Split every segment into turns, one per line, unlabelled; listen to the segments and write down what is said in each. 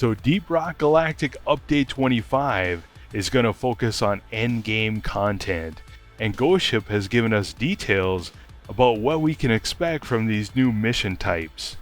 So Deep Rock Galactic Update 25 is going to focus on endgame content, and Ghost Ship has given us details about what we can expect from these new mission types.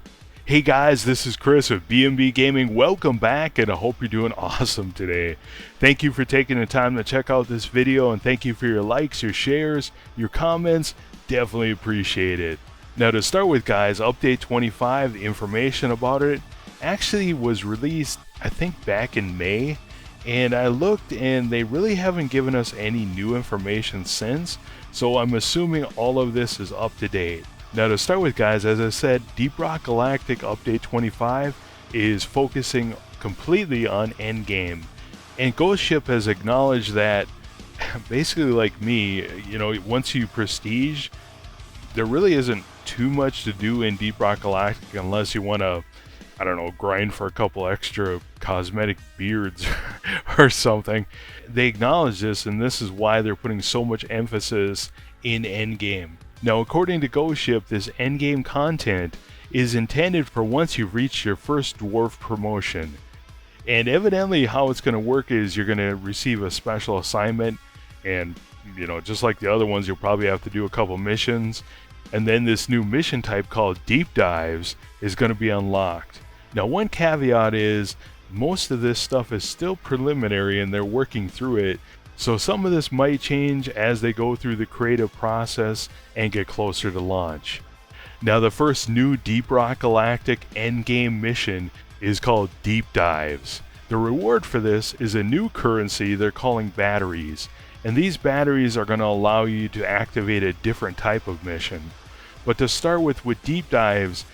Hey guys, this is Chris with B&B Gaming. Welcome back, and I hope you're doing awesome today. Thank you for taking the time to check out this video, and thank you for your likes, your shares, your comments. Definitely appreciate it. Now to start with guys, Update 25, the information about it actually was released I think back in May, and I looked and they really haven't given us any new information since, so I'm assuming all of this is up to date. Now to start with guys, as I said, Deep Rock Galactic Update 25 is focusing completely on Endgame, and Ghost Ship has acknowledged that basically like me, you know, once you prestige, there really isn't too much to do in Deep Rock Galactic unless you want to, I don't know, grind for a couple extra cosmetic beards or something. They acknowledge this, and this is why they're putting so much emphasis in Endgame. Now, according to Ghost Ship, this Endgame content is intended for once you've reached your first dwarf promotion. And evidently how it's going to work is you're going to receive a special assignment, and you know, just like the other ones, you'll probably have to do a couple missions, and then this new mission type called Deep Dives is going to be unlocked. Now one caveat is most of this stuff is still preliminary and they're working through it, so some of this might change as they go through the creative process and get closer to launch. Now the first new Deep Rock Galactic endgame mission is called Deep Dives. The reward for this is a new currency they're calling batteries, and these batteries are going to allow you to activate a different type of mission. But to start with Deep Dives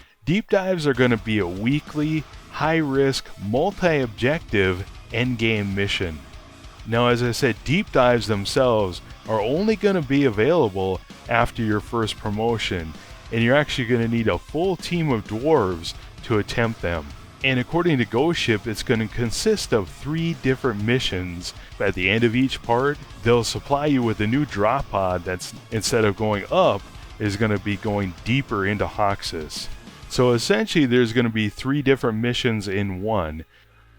are going to be a weekly, high-risk, multi-objective endgame mission. Now as I said, Deep Dives themselves are only going to be available after your first promotion, and you're actually going to need a full team of dwarves to attempt them. And according to Ghost Ship, it's going to consist of 3 different missions. At the end of each part, they'll supply you with a new drop pod that's, instead of going up, is going to be going deeper into Hoxus. So essentially there's going to be 3 different missions in one,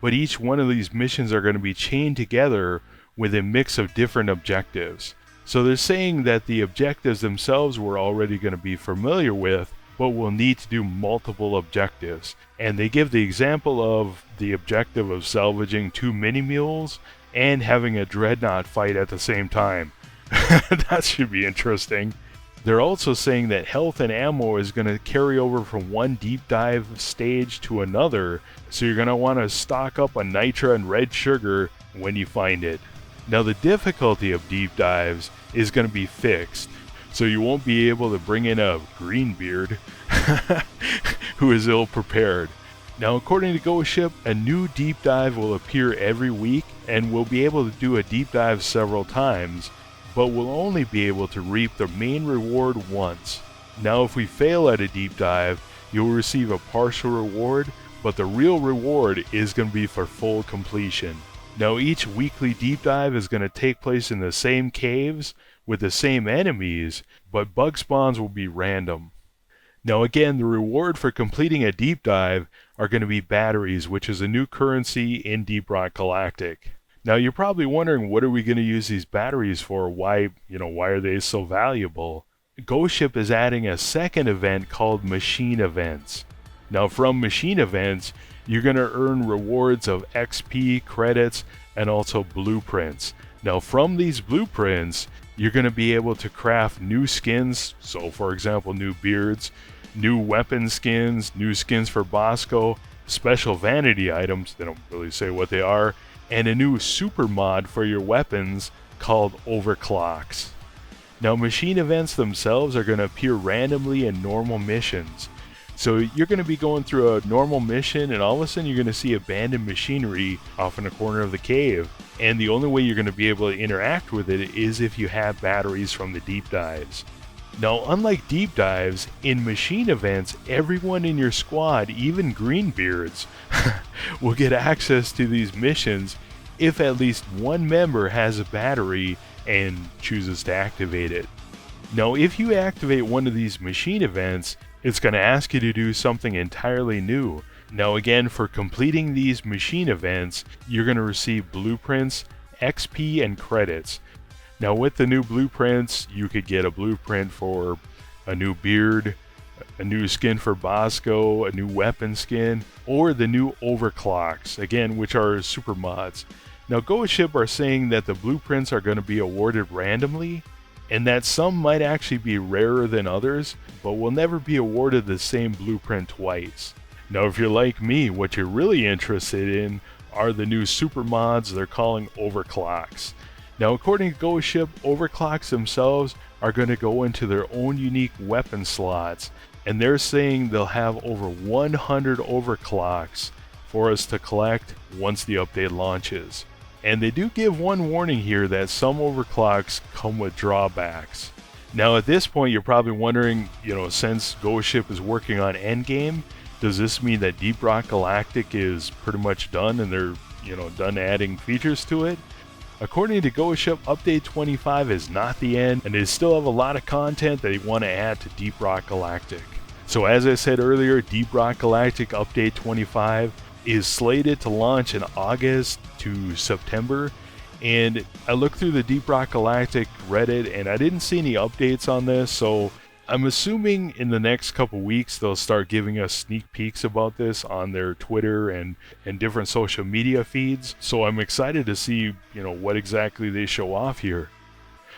but each one of these missions are going to be chained together with a mix of different objectives. So they're saying that the objectives themselves we're already going to be familiar with, but we'll need to do multiple objectives. And they give the example of the objective of salvaging 2 mini mules and having a dreadnought fight at the same time. That should be interesting. They're also saying that health and ammo is going to carry over from one deep dive stage to another, so you're going to want to stock up on nitra and red sugar when you find it. Now the difficulty of deep dives is going to be fixed, so you won't be able to bring in a greenbeard who is ill prepared. Now according to Ghost Ship, a new deep dive will appear every week, and we'll be able to do a deep dive several times, but we'll only be able to reap the main reward once. Now if we fail at a deep dive, you'll receive a partial reward, but the real reward is going to be for full completion. Now each weekly deep dive is going to take place in the same caves with the same enemies, but bug spawns will be random. Now again, the reward for completing a deep dive are going to be batteries, which is a new currency in Deep Rock Galactic. Now you're probably wondering, what are we going to use these batteries for? Why are they so valuable? Ghost Ship is adding a second event called Machine Events. Now from Machine Events, you're going to earn rewards of XP, credits, and also blueprints. Now from these blueprints, you're going to be able to craft new skins, so for example new beards, new weapon skins, new skins for Bosco, special vanity items, they don't really say what they are, and a new super mod for your weapons called OVERCLOCKS. Now machine events themselves are going to appear randomly in normal missions. So you're going to be going through a normal mission, and all of a sudden you're going to see abandoned machinery off in a corner of the cave, and the only way you're going to be able to interact with it is if you have batteries from the deep dives. Now unlike deep dives, in machine events everyone in your squad, even greenbeards, will get access to these missions if at least one member has a battery and chooses to activate it. Now if you activate one of these machine events, it's going to ask you to do something entirely new. Now again, for completing these machine events, you're going to receive blueprints, XP, and credits. Now with the new blueprints, you could get a blueprint for a new beard, a new skin for Bosco, a new weapon skin, or the new Overclocks, again, which are super mods. Now Ghost Ship are saying that the blueprints are going to be awarded randomly, and that some might actually be rarer than others, but will never be awarded the same blueprint twice. Now if you're like me, what you're really interested in are the new super mods they're calling Overclocks. Now according to Ghost Ship, Overclocks themselves are going to go into their own unique weapon slots, and they're saying they'll have over 100 Overclocks for us to collect once the update launches. And they do give one warning here that some Overclocks come with drawbacks. Now at this point you're probably wondering, since Ghost Ship is working on Endgame, does this mean that Deep Rock Galactic is pretty much done and they're, done adding features to it? According to Ghost Ship, Update 25 is not the end, and they still have a lot of content that they want to add to Deep Rock Galactic. So as I said earlier, Deep Rock Galactic Update 25 is slated to launch in August to September, and I looked through the Deep Rock Galactic Reddit and I didn't see any updates on this, so I'm assuming in the next couple weeks they'll start giving us sneak peeks about this on their Twitter and different social media feeds. So I'm excited to see, what exactly they show off here.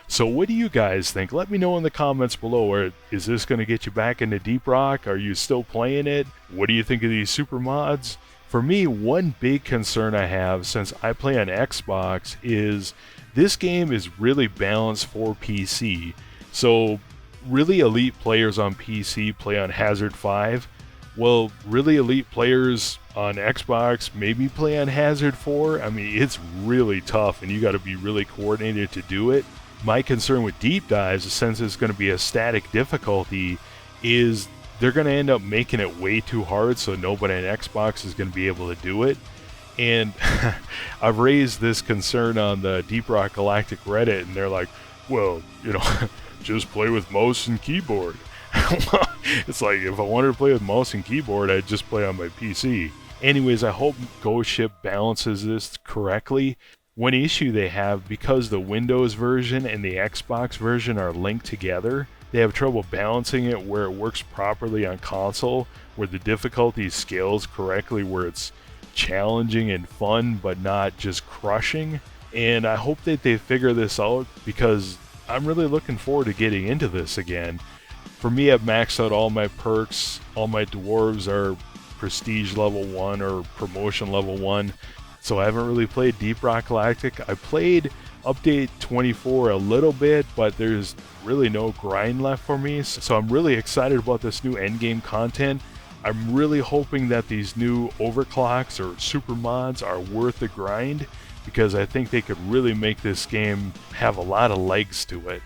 So what do you guys think? Let me know in the comments below. Or is this going to get you back into Deep Rock? Are you still playing it? What do you think of these super mods? For me, one big concern I have since I play on Xbox is this game is really balanced for PC. So really elite players on PC play on Hazard 5. Well, really elite players on Xbox maybe play on Hazard 4. I mean, it's really tough and you got to be really coordinated to do it. My concern with deep dives, since it's going to be a static difficulty, is they're going to end up making it way too hard so nobody on Xbox is going to be able to do it. And I've raised this concern on the Deep Rock Galactic Reddit, and they're like, well, just play with mouse and keyboard. It's like, if I wanted to play with mouse and keyboard, I'd just play on my PC. Anyways, I hope Ghost Ship balances this correctly. One issue they have, because the Windows version and the Xbox version are linked together, they have trouble balancing it where it works properly on console, where the difficulty scales correctly, where it's challenging and fun but not just crushing. And I hope that they figure this out, because I'm really looking forward to getting into this again. For me, I've maxed out all my perks. All my dwarves are prestige level 1 or promotion level 1. So I haven't really played Deep Rock Galactic. I played Update 24 a little bit, but there's really no grind left for me. So I'm really excited about this new endgame content. I'm really hoping that these new overclocks or super mods are worth the grind, because I think they could really make this game have a lot of legs to it.